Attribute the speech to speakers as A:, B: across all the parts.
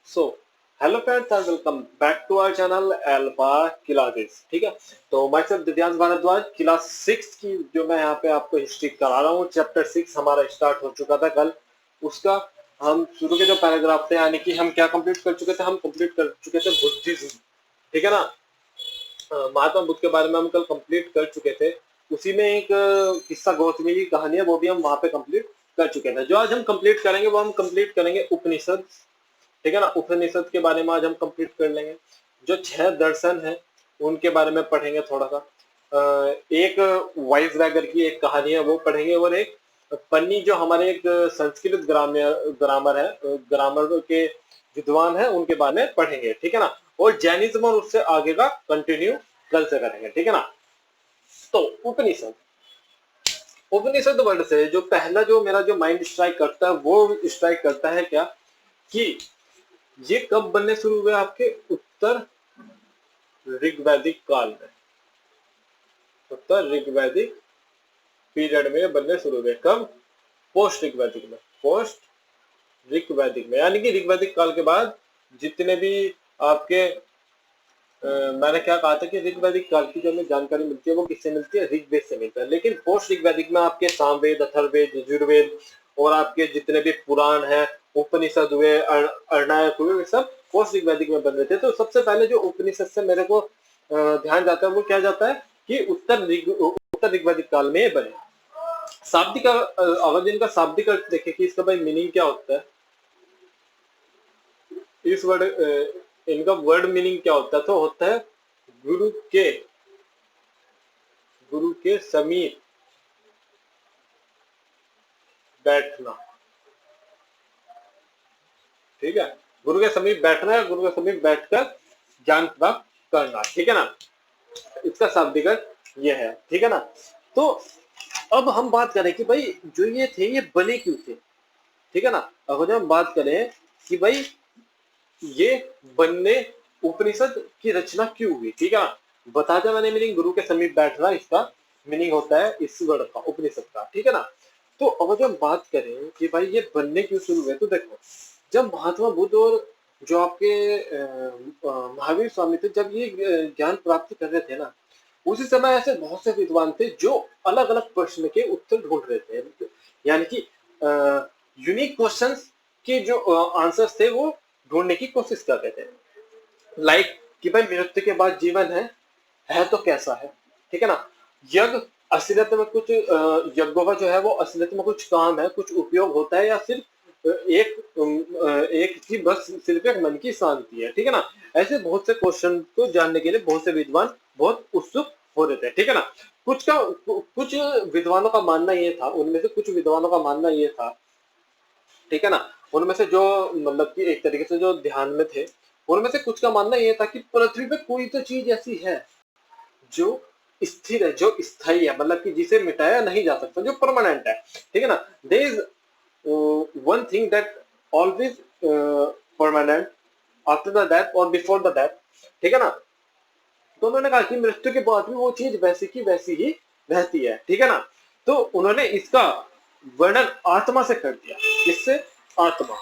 A: So hello friends and welcome back to our channel alpha classes. ठीक है, तो मैं सब दिव्यांश भारद्वाज क्लास 6 की जो मैं यहाँ पे आपको हिस्ट्री करा रहा हूँ। चैप्टर 6 हमारा स्टार्ट हो चुका था कल। उसका हम शुरू के जो पैराग्राफ थे यानी कि हम क्या कंप्लीट कर चुके थे, हम कंप्लीट कर चुके थे बुद्धिज्म। ठीक है ना, महात्मा बुद्ध के बारे में हम कल कंप्लीट कर चुके थे। उसी में एक किस्सा गौतमी की कहानी है, वो भी हम वहां पे कंप्लीट कर चुके थे। जो आज हम कंप्लीट करेंगे वो हम कंप्लीट करेंगे उपनिषद। ठीक है ना, उपनिषद के बारे में आज हम कंप्लीट कर लेंगे। जो 6 दर्शन है उनके बारे में पढ़ेंगे थोड़ा सा। एक वाइस वैगर की एक कहानी है वो पढ़ेंगे, और एक पन्नी जो हमारे एक संस्कृत ग्रामर है, ग्रामर के विद्वान है, उनके बारे में पढ़ेंगे। ठीक है ना, और जैनिज्म और उससे आगे का कंटिन्यू कल से करेंगे। ठीक है ना, तो उपनिषद उपनिषद वर्ड से जो पहला जो मेरा जो माइंड स्ट्राइक करता है वो स्ट्राइक करता है क्या कि ये कब बनने शुरू हुए आपके उत्तर ऋग्वैदिक काल में। उत्तर ऋग्वैदिक पीरियड में बनने शुरू हुए। कब? पोस्ट ऋग्वैदिक में। पोस्ट ऋग्वैदिक में यानी कि ऋग्वैदिक काल के बाद जितने भी आपके मैंने क्या कहा था कि ऋग्वैदिक काल की जो हमें जानकारी मिलती है वो किससे मिलती है? ऋग्वेद से मिलता है। लेकिन पोस्ट ऋग्वैदिक में आपके सामवेद, अथर्ववेद, यजुर्वेद और आपके जितने भी पुराण है, उपनिषद हुए, अरण्यक हुए, सब पोस्ट ऋग्वैदिक में बन रहे थे। तो सबसे पहले जो उपनिषद से मेरे को ध्यान जाता है वो क्या जाता है कि उत्तर ऋग्वैदिक काल में बने। शाब्दिक अगर इनका शाब्दिक अर्थ देखें कि इसका भाई मीनिंग क्या होता है, इस वर्ड इनका वर्ड मीनिंग क्या होता है, तो होता है गुरु के समीप बैठना। ठीक है, गुरु के समीप बैठना है, गुरु के समीप बैठकर ज्ञान प्राप्त करना। ठीक है ना, इसका शाब्दिक अर्थ ये है। ठीक है ना, तो अब हम बात करें कि भाई जो ये थे ये बने क्यों थे। ठीक है ना, अगर हम बात करें कि भाई ये बनने उपनिषद की रचना क्यों हुई। ठीक है ना, बता दिया मैंने मीनिंग, गुरु के समीप बैठना इसका मीनिंग होता है इस वर्ड का, उपनिषद का। ठीक है ना, तो अब जब हम बात करें कि भाई ये बनने क्यों शुरू हुए, तो देखो जब महात्मा बुद्ध और जो आपके महावीर स्वामी थे, जब ये ज्ञान प्राप्ति कर रहे थे ना, उसी समय ऐसे बहुत से विद्वान थे जो अलग अलग प्रश्न के उत्तर ढूंढ रहे थे। यानी कि यूनिक क्वेश्चंस के जो आंसर्स थे वो ढूंढने की कोशिश कर रहे थे। लाइक कि भाई मृत्यु के बाद जीवन है तो कैसा है। ठीक है ना, यज्ञ असलियत में कुछ यज्ञों का जो है वो असलियत में कुछ काम है, कुछ उपयोग होता है, या सिर्फ एक ही बस सिर्फ एक मन की शांति है। ठीक है ना, ऐसे बहुत से क्वेश्चन को जानने के लिए बहुत से विद्वान बहुत उत्सुक हो रहे थे। ठीक है ना, कुछ विद्वानों का मानना ये था, उनमें से कुछ विद्वानों का मानना ये था, ठीक है ना, उनमें से जो मतलब कि एक तरीके से जो ध्यान में थे, उनमें से कुछ का मानना ये था कि पृथ्वी पे कोई तो चीज ऐसी है जो स्थिर है, जो स्थायी है, मतलब कि जिसे मिटाया नहीं जा सकता, जो परमानेंट है। ठीक है ना, there is one thing that always permanent after the death और बिफोर द डेथ। ठीक है ना, तो उन्होंने कहा कि मृत्यु के बाद भी वो चीज वैसी की वैसी ही रहती है। ठीक है ना, तो उन्होंने इसका वर्णन आत्मा से कर दिया। किससे? आत्मा।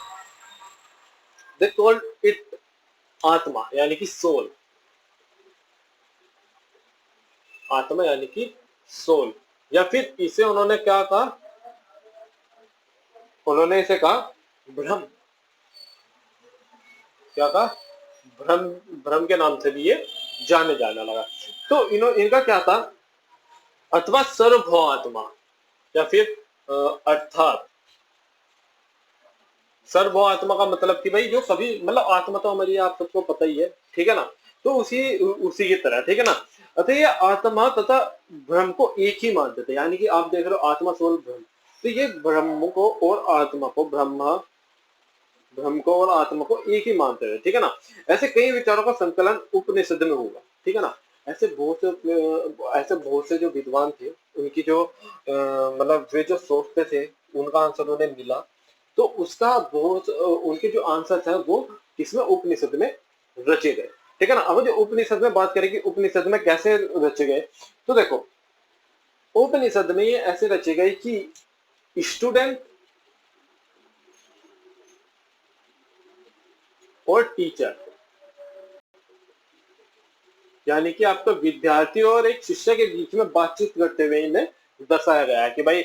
A: दे कॉल्ड इट आत्मा यानी कि सोल। आत्मा यानी कि सोल, या फिर इसे उन्होंने क्या कहा, उन्होंने इसे कहा ब्रह्म। क्या कहा? ब्रह्म। ब्रह्म के नाम से भी ये जाने जाने लगा। तो इनका क्या था, अथवा सर्वभौम आत्मा, या फिर अर्थात सर्वभौम आत्मा का मतलब कि भाई जो कभी मतलब आत्मा तो हमारी आप सबको पता ही है। ठीक है ना, तो उसी उसी की तरह। ठीक है ना, अतः ये आत्मा तथा ब्रह्म को एक ही मानते थे। यानी कि आप देख रहे हो आत्मा सोल ब्रह्म, तो ये ब्रह्म को और आत्मा को, ब्रह्म को और आत्मा को एक ही मानते थे। ठीक है ना, ऐसे कई विचारों का संकलन उपनिषद में हुआ। ठीक है ना, ऐसे बहुत से जो विद्वान थे, उनकी जो मतलब वे जो सोचते थे उनका आंसर उन्हें मिला। तो उसका बहुत उनके जो आंसर है वो किसमें? उपनिषद में रचे गए। ठीक है ना, अब जो उपनिषद में बात करें कि उपनिषद में कैसे रचे गए, तो देखो उपनिषद में ये ऐसे रचे गए कि स्टूडेंट और टीचर, यानी कि आपका विद्यार्थी और एक शिष्य के बीच में बातचीत करते हुए इन्हें दर्शाया गया है कि भाई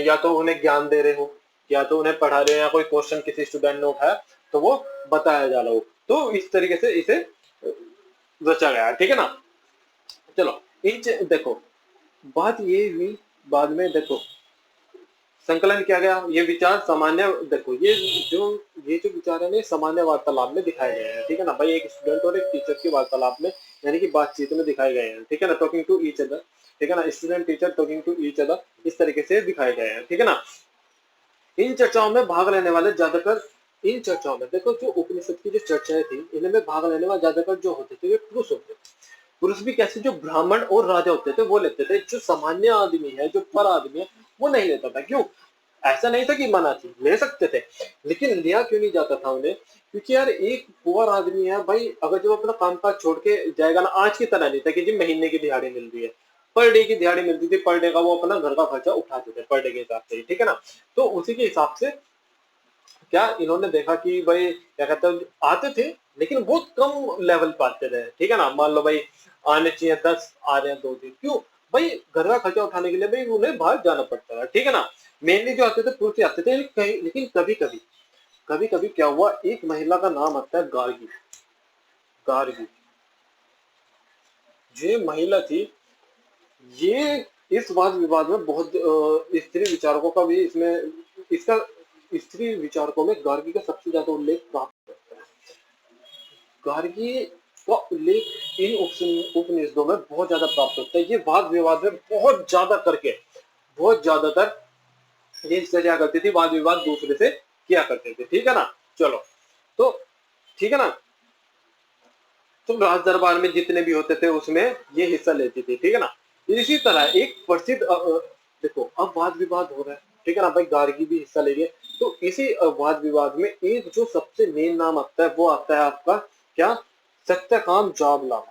A: या तो उन्हें ज्ञान दे रहे हो, या तो उन्हें पढ़ा रहे हो, या कोई क्वेश्चन किसी स्टूडेंट ने उठाया तो वो बताया जा रहा हो। तो इस तरीके से इसे रचा गया है, ठीक है ना। चलो देखो, बात ये हुई, बाद में देखो संकलन किया गया। ये विचार सामान्य, देखो ये जो विचार है ना, सामान्य वार्तालाप में दिखाए गए हैं, ठीक है ना भाई। एक स्टूडेंट और एक टीचर की वार्तालाप में, यानी कि बातचीत में दिखाए गए हैं, ठीक है ना, टॉकिंग टू ईच अदर, ठीक है ना, student teacher talking to each other, इस तरीके से दिखाए गए हैं, ठीक है ना। इन चर्चाओं में भाग लेने वाले ज्यादातर, इन चर्चाओं में देखो जो उपनिषद की जो चर्चाएं थी, इनमें भाग लेने वाले ज्यादातर जो होते थे वे पुरुष होते थे। पुरुष भी कैसे, जो ब्राह्मण और राजा होते थे वो लेते थे, जो सामान्य आदमी है, जो पर आदमी है, वो नहीं लेता था। क्यों? ऐसा नहीं था कि मना थी, ले सकते थे, लेकिन लिया क्यों नहीं जाता था उन्हें? क्योंकि यार एक पुअर आदमी है भाई, अगर जो अपना काम काज छोड़ के जाएगा ना, आज की तरह नहीं था कि जी महीने की दिहाड़ी मिल रही है, पर डे की दिहाड़ी मिलती थी, पर डे का वो अपना घर का खर्चा उठाते थे पर डे के हिसाब से, ठीक है ना। तो उसी के हिसाब से क्या इन्होंने देखा कि भाई क्या कहते हैं, आते थे लेकिन बहुत कम लेवल पे आते थे, ठीक है ना। मान लो भाई आने चाहिए 10, आ रहे हैं 2 दिन, क्यों भाई? घर का खर्चा उठाने के लिए भाई उन्हें बाहर जाना पड़ता था, ठीक है ना। मेनली जो आते थे पुरुष ही आते थे, लेकिन कभी कभी क्या हुआ, एक महिला का नाम आता है गार्गी। गार्गी, ये महिला थी, ये इस वाद विवाद में बहुत स्त्री विचारकों का भी इसमें, इसका स्त्री विचारकों में गार्गी का सबसे ज्यादा उल्लेख प्राप्त करता है। गार्गी का उल्लेख इन उपनिषदों में बहुत ज्यादा प्राप्त होता है। ये वाद विवाद में बहुत ज्यादा करके, बहुत ज्यादातर ये इससे क्या करती थी, वाद विवाद दूसरे से किया करते थे, ठीक है ना। चलो, तो ठीक है ना, तो राज दरबार में जितने भी होते थे उसमें ये हिस्सा लेती थी, ठीक है ना। इसी तरह एक प्रसिद्ध देखो अब वाद विवाद हो रहा है, ठीक है ना भाई, गार्गी भी हिस्सा ले रही है। तो इसी वाद विवाद में एक जो सबसे मेन नाम आता है वो आता है आपका क्या, सत्यकाम जावला।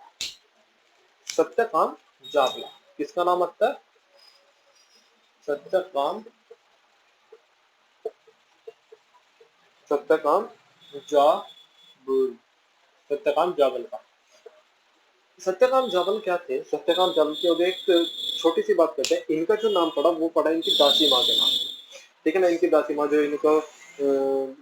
A: सत्यकाम जावला, किसका नाम आता है? सत्यकाम, सत्यकाम जावल, सत्यकाम जावल का। सत्यकाम जावल क्या थे? सत्यकाम जावल की और एक छोटी सी बात करते हैं। इनका जो नाम पड़ा वो पड़ा इनकी दासी माँ के नाम, ठीक है ना। इनकी दासी माँ जो इनको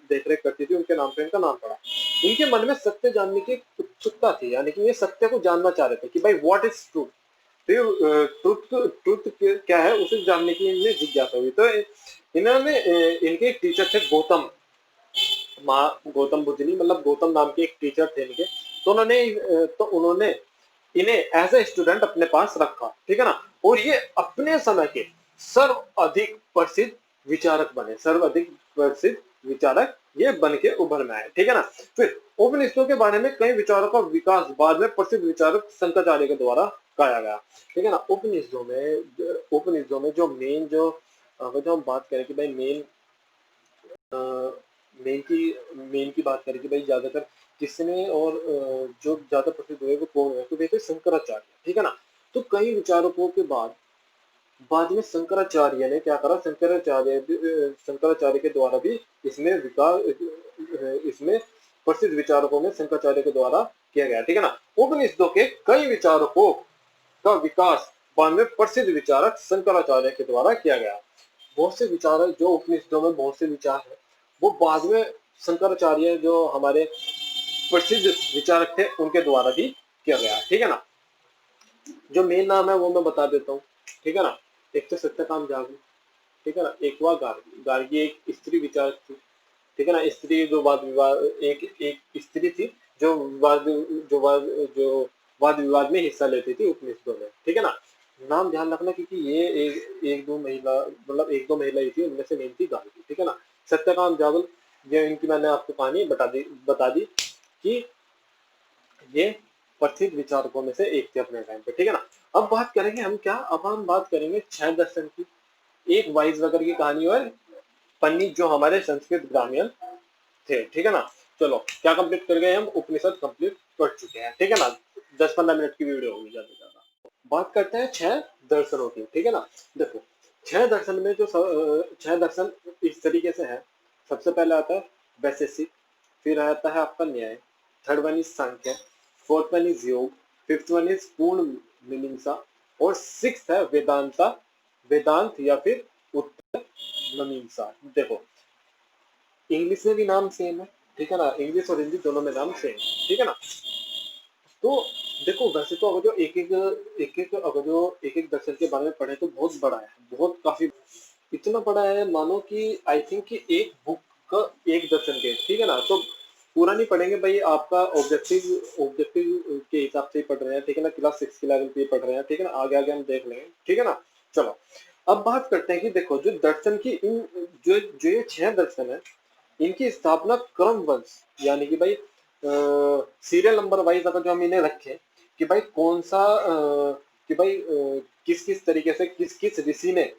A: देख रेख करती थी, उनके नाम पे इनका नाम पड़ा। इनके मन में सत्य जानने की उत्सुकता थी, यानी कि ये सत्य को जानना चाह रहे थे कि भाई व्हाट इज ट्रूथ। तो ट्रूथ, ट्रूथ क्या है उसे जानने की इनमें जिज्ञासा हुई। तो इन्होंने इनके एक टीचर थे गौतम, माँ गौतम बुद्ध नहीं, मतलब गौतम नाम के एक टीचर थे इनके। तो उन्होंने इन्हें एज ए स्टूडेंट अपने पास रखा, ठीक है ना। और ये अपने समय के सर्वाधिक प्रसिद्ध विचारक बने, सर्वाधिक प्रसिद्ध विचारक ये बन के उभर में आए, ठीक है ना। फिर उपनिषदों के बारे में कई विचारों का विकास बाद में प्रसिद्ध विचारक शंकराचार्य के द्वारा कराया गया, ठीक है ना। उपनिषदों में जो मेन जो, अगर जो हम बात करें कि भाई मेन की बात करें कि भाई ज्यादातर किसने और जो ज्यादा प्रसिद्ध हुए वो कौन है, तो देखिए शंकराचार्य, ठीक है ना। तो कई विचारकों के बाद में शंकराचार्य ने क्या करा, शंकराचार्य के द्वारा भी इसमें विकास, इसमें प्रसिद्ध विचारकों में शंकराचार्य के द्वारा किया गया, ठीक है ना। उपनिषदों के कई विचारकों का विकास बाद में प्रसिद्ध विचारक शंकराचार्य के द्वारा किया गया। बहुत से विचारक जो उपनिषदों में बहुत से विचार है वो बाद में शंकराचार्य जो हमारे प्रसिद्ध विचारक थे उनके द्वारा भी किया गया, ठीक है ना। जो मेन नाम है वो मैं बता देता हूँ, ठीक है ना। एक तो सत्यकाम जागी, ठीक है ना। एक हुआ गार्गी। गार्गी एक स्त्री विचारक थी, ठीक है ना। स्त्री जो वाद विवाद, एक स्त्री थी जो वाद जो वाद जो वाद विवाद में हिस्सा लेती थी उपनिषदों में, ठीक है ना। नाम ध्यान रखना क्योंकि ये एक दो महिला, मतलब एक दो महिला ही थी, उनमें से मेन थी गार्गी, ठीक है ना। सत्यकाम जावल, ये इनकी मैंने आपको कहानी बता दी कि ये प्रसिद्ध विचारकों में से एक थे अपने टाइम पे, ठीक है ना। अब बात करेंगे हम क्या, अब हम बात करेंगे छह दर्शन की। एक वाइस वगैरह की कहानी और पंडित जो हमारे संस्कृत ग्रामीण थे, ठीक है ना। चलो क्या कंप्लीट कर गए हम, उपनिषद कंप्लीट कर चुके हैं, ठीक है ना। 10-15 मिनट की वीडियो होगी ज्यादा से ज्यादा। बात करते हैं छह दर्शनों की, ठीक है ना। देखो छह दर्शन में जो छह दर्शन इस तरीके से है। सबसे पहले आता है वैशेषिक, फिर आता है आपका न्याय, third one is Sankhya, fourth one is योग, फिफ्थ वन इज पूर्ण मीमांसा और सिक्स्थ है वेदांता, वेदांत या फिर उत्तर मीमांसा। देखो इंग्लिश में भी नाम सेम है, ठीक है ना, इंग्लिश और हिंदी दोनों में नाम सेम, ठीक है ना। तो देखो वैसे तो अगर जो एक एक दर्शन के बारे में पढ़े तो बहुत बड़ा है, बहुत काफी इतना बड़ा है, मानो कि आई थिंक कि एक बुक का एक दर्शन के, ठीक है ना। तो पूरा नहीं पढ़ेंगे भाई, आपका ऑब्जेक्टिव ऑब्जेक्टिव के हिसाब से ही पढ़ रहे हैं, ठीक है ना, क्लास 6 के लेवल पे ही पढ़ रहे हैं, ठीक है ना, आगे आगे हम देख लेंगे, ठीक है ना। चलो अब बात करते हैं कि देखो जो दर्शन की इन जो जो ये 6 दर्शन है, इनकी स्थापना क्रमवंश यानी कि भाई सीरियल नंबर वाइज अगर जो हम इन्हें रखें कि भाई कौन सा कि भाई किस किस तरीके से किस किस ऋषि ने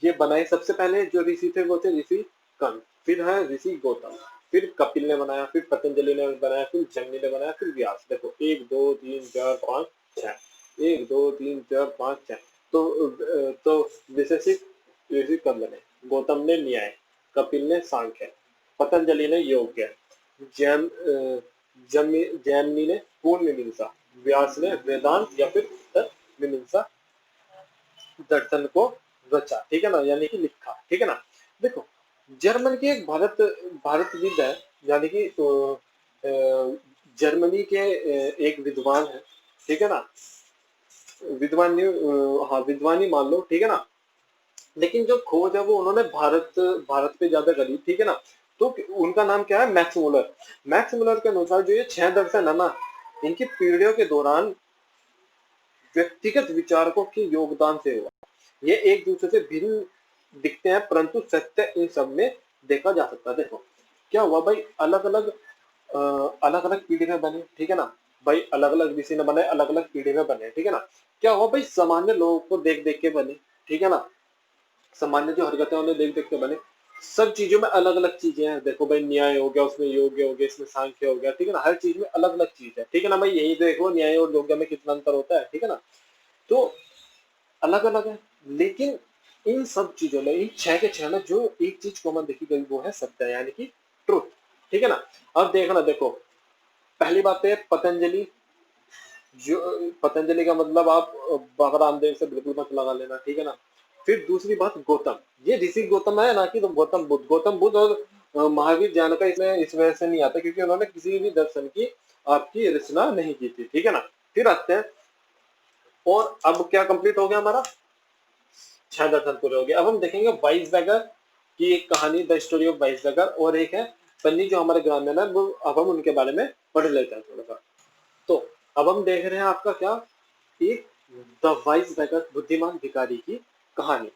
A: ये बनाए। सबसे पहले जो ऋषि थे वो थे ऋषि कर्ण, फिर है ऋषि गौतम, फिर कपिल ने बनाया, फिर पतंजलि ने बनाया, फिर जमनी ने बनाया, फिर व्यास। देखो 1 2 3 4 5 6, 1 2 3 4 5 6। तो विशेषिक ऋषि कर्ण ने, गौतम ने न्याय, कपिल ने सांख्य, पतंजलि ने योग, जैम जैमिनी ने पूर्ण मीमांसा, व्यास ने वेदांत या फिर उत्तर मीमांसा दर्शन को रचा, ठीक है ना, यानी कि लिखा, ठीक है ना। देखो जर्मन के एक भारतविद है, यानी कि जर्मनी के एक विद्वान है, ठीक है ना, विद्वान नहीं हाँ विद्वान ही मान लो, ठीक है ना। लेकिन जो खोज है वो उन्होंने भारत पे ज्यादा करी, ठीक है ना। तो उनका नाम क्या है, मैक्स मुलर। मैक्स मुलर के अनुसार जो ये 6 दर्शन है ना, इनकी पीढ़ियों के दौरान व्यक्तिगत विचारकों के योगदान से हुआ। ये एक दूसरे से भिन्न दिखते हैं परंतु सत्य इन सब में देखा जा सकता है। देखो क्या हुआ भाई, अलग अलग पीढ़ी में बने, ठीक है ना, भाई अलग अलग ऋषि ने बने, अलग अलग पीढ़ी में बने, ठीक है ना। क्या हुआ भाई, सामान्य लोगों को देख देख के बने, ठीक है ना, सामान्य जो हरकतें उन्हें देख देख के बने। सब चीजों में अलग अलग चीजें हैं, देखो भाई न्याय हो गया, उसमें योग हो गया, इसमें सांख्य हो गया, ठीक है ना, हर चीज में अलग अलग चीज है, ठीक है ना भाई। यही देखो न्याय और योग में कितना अंतर होता है, ठीक है ना। तो अलग अलग है, लेकिन इन सब चीजों में इन 6 के 6 में जो एक चीज कॉमन देखी गई वो है सत्य यानी कि ट्रुथ, ठीक है ना। अब देखना, देखो पहली बात है पतंजलि, जो पतंजलि का मतलब आप बाबा रामदेव से बिल्कुल मत लगा लेना, ठीक है ना। फिर दूसरी बात गौतम, ये ऋषि गौतम है ना कि तो गौतम बुद्ध और महावीर ज्ञान का इसमें इस वजह से नहीं आता क्योंकि उन्होंने किसी भी दर्शन की आपकी रचना नहीं की थी, ठीक है ना। फिर आते हैं, और अब क्या कंप्लीट हो गया हमारा, 6 दर्शन पूरे हो गए। अब हम देखेंगे वाइसबैगर की एक कहानी, द स्टोरी ऑफ वाइसबैगर, और एक है पन्नी जो हमारे ग्रामीण है, वो अब हम उनके बारे में पढ़ लेते हैं थोड़ा सा। तो अब हम देख रहे हैं आपका क्या, एक द वाइसबैगर बुद्धिमान भिखारी की कहानी।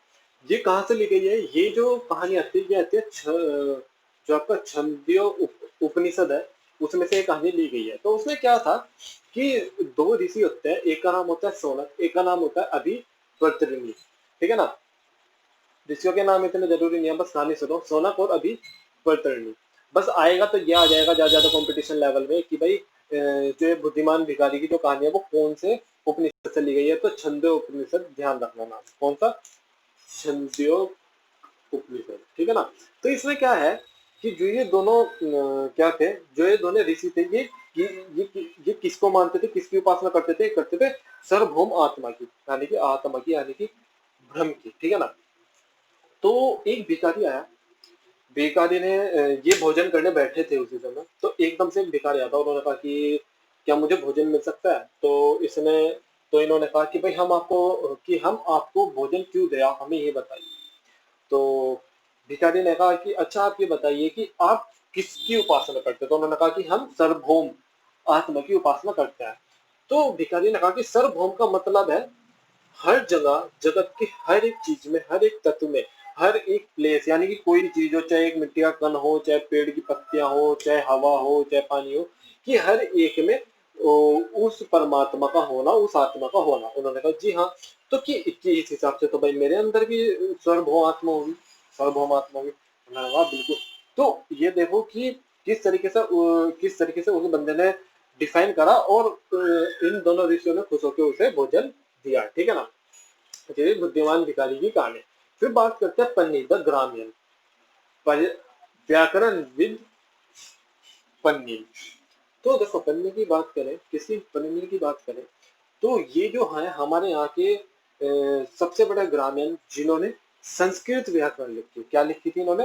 A: ये कहाँ से ली गई है, ये जो कहानी आती है ये आती है जो आपका छंदोग्य उपनिषद है, उसमें से एक कहानी ली गई है। तो उसमें क्या था कि 2 ऋषि होते हैं, एक का नाम होता है सोनक, एक का नाम होता है अभिवर्तनी, ठीक है ना। ऋषियों के नाम इतने जरूरी नहीं है, बस कहानी सुनो, सोनक और अभिवर्तनी। बस आएगा तो ये आ जाएगा ज्यादा ज्यादा कंपटीशन लेवल में कि भाई जो बुद्धिमान भिखारी की जो कहानी है वो कौन से उपनिषद से ली गई है। तो छंदो उपनिषद, ध्यान रखना नाम, कौन सा, छंदो उपनिषद, ठीक है ना। तो इसमें क्या है कि जो ये दोनों क्या थे, जो ये दोनों ऋषि थे, ये किसको मानते थे, किसकी उपासना करते थे सार्वभौम आत्मा की, यानी कि आत्मा की, यानी कि ब्रह्म की, ठीक है ना। तो एक भिखारी आया, भिखारी ने ये भोजन करने बैठे थे उसी समय, तो एकदम से एक भिखारी आता, उन्होंने कहा कि क्या मुझे भोजन मिल सकता है। तो इन्होंने कहा कि भाई हम आपको भोजन क्यों दे, आप हमें ये बताइए। तो भिखारी ने कहा कि अच्छा आप ये बताइए कि आप किसकी उपासना करते हैं। तो उन्होंने कहा कि हम सार्वभौम आत्मा की उपासना करते हैं। तो भिखारी ने कहा कि सार्वभौम का मतलब है हर जगह, जगत के हर एक चीज में, हर एक तत्व में, हर एक प्लेस, यानी कि कोई भी चीज हो, चाहे एक मिट्टी का कण हो, चाहे पेड़ की पत्तियां हो, चाहे हवा हो, चाहे पानी हो, कि हर एक में उस परमात्मा का होना, उस आत्मा का होना। उन्होंने कहा जी हाँ। तो कि इस हिसाब से तो भाई मेरे अंदर भी सार्वभौम आत्मा होगी, सार्वभौम आत्मा होगी। उन्होंने कहा बिल्कुल। तो ये देखो कि किस तरीके से उस बंदे ने डिफाइन करा, और इन दोनों ऋषियों ने खुश होकर उसे भोजन दिया, ठीक है ना। ये बुद्धिमान भिखारी की कहानी। फिर बात करते हैं पन्नी द ग्रामीण, व्याकरण विद पन्नी। तो देखो पन्नी की बात करें, किसी पन्नी की बात करें तो ये जो है हमारे यहाँ के सबसे बड़े ग्रामीण जिन्होंने संस्कृत व्याकरण लिखी। क्या लिखी थी इन्होंने?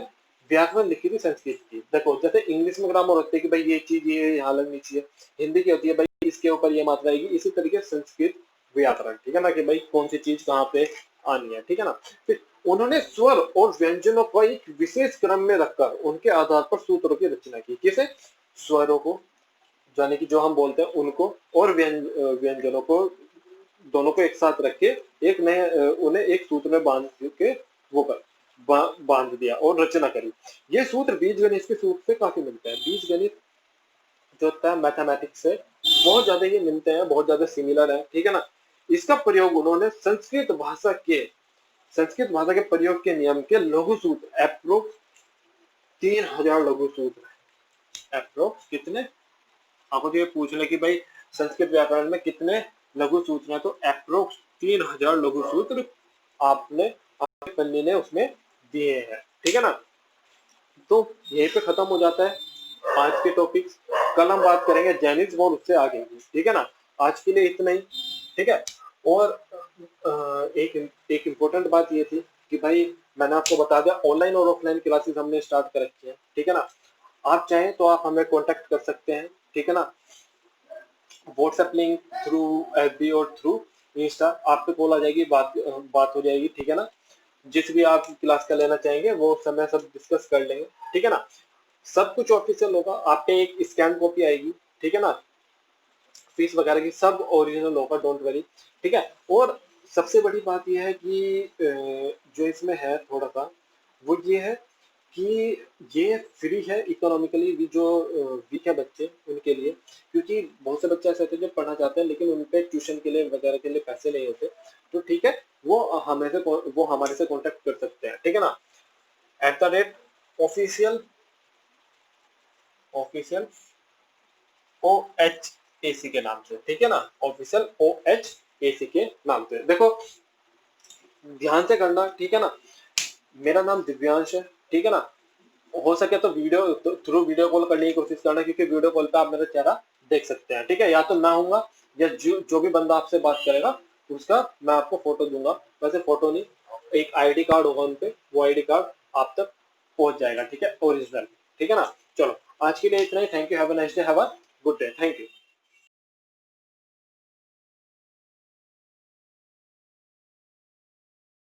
A: व्याकरण लिखी थी संस्कृत की। देखो जैसे इंग्लिश में ग्रामर होती है कि भाई ये चीज ये यहाँ लगनी चाहिए, हिंदी की होती है भाई इसके ऊपर ये मात्रा आएगी, इसी तरीके से संस्कृत व्याकरण, ठीक है ना, कि भाई कौन सी चीज कहाँ पे आनी है, ठीक है ना। फिर उन्होंने स्वर और व्यंजनों को एक विशेष क्रम में रखकर उनके आधार पर सूत्रों की रचना की। किसे? स्वरों को, यानी कि जो हम बोलते हैं उनको, और व्यंजनों को, दोनों को एक साथ रख के एक नए उन्हें एक सूत्र में बांध के वो कर बांध दिया और रचना करी। ये सूत्र बीज गणित के सूत्र से काफी मिलते हैं। बीज गणित जो होता है मैथमेटिक्स से बहुत ज्यादा ये मिलते हैं, बहुत ज्यादा सिमिलर है, ठीक है ना। इसका प्रयोग उन्होंने संस्कृत भाषा के प्रयोग के नियम के लघु सूत्र अप्रोक्स 3000 लघु सूत्र, अप्रोक्स कितने, आपको तो ये पूछ ले कि भाई संस्कृत व्याकरण में कितने लघु सूत्र हैं, तो अप्रोक्स 3000 लघु सूत्र आपने आपके पन्नी ने उसमें दिए हैं, ठीक है ना। तो यहीं पे खत्म हो जाता है आज के टॉपिक्स। कल हम बात करेंगे जैनिज्म और उससे आगे की, ठीक है ना। आज के लिए इतना ही, ठीक है। और एक इम्पोर्टेंट बात ये थी कि भाई मैंने आपको बता दिया ऑनलाइन और ऑफलाइन क्लासेस हमने स्टार्ट कर रखी है, ठीक है ना। आप चाहें तो आप हमें कांटेक्ट कर सकते हैं, ठीक है ना। व्हाट्सएप लिंक थ्रू एफबी और थ्रू इंस्टा आप पे कॉल आ जाएगी, बात हो जाएगी, ठीक है ना। जिस भी आप क्लास का लेना चाहेंगे वो समय सब डिस्कस कर लेंगे, ठीक है ना। सब कुछ ऑफिशियल होगा, आप पे एक स्कैन कॉपी आएगी, ठीक है ना। फीस वगैरह की सब ओरिजिनल होगा, डोंट वरी, ठीक है। और सबसे बड़ी बात यह है कि जो इसमें है थोड़ा सा वो ये है कि ये फ्री है इकोनॉमिकली भी, जो वीक है बच्चे उनके लिए, क्योंकि बहुत से बच्चे ऐसे होते हैं जो पढ़ना चाहते हैं लेकिन उन पे ट्यूशन के लिए वगैरह के लिए पैसे नहीं होते, तो ठीक है वो हमारे से कांटेक्ट कर सकते हैं, ठीक है ना। @ऑफिशियल ऑफिशियल OHAC के नाम से, ठीक है ना। ऑफिशियल OHAC के नाम से। देखो ध्यान से करना, ठीक है ना। मेरा नाम दिव्यांश है, ठीक है ना। हो सके तो थ्रू वीडियो कॉल करने की कोशिश करना, क्योंकि वीडियो कॉल पे आप मेरा चेहरा देख सकते हैं, ठीक है। या तो मैं हूंगा या जो भी बंदा आपसे बात करेगा उसका मैं आपको फोटो दूंगा। वैसे फोटो नहीं, एक आईडी कार्ड होगा उनपे, वो आईडी कार्ड आप तक पहुंच जाएगा, ठीक है, ओरिजिनल, ठीक है ना। चलो आज के लिए इतना ही। Thank you, have a nice day, have a good day, thank you.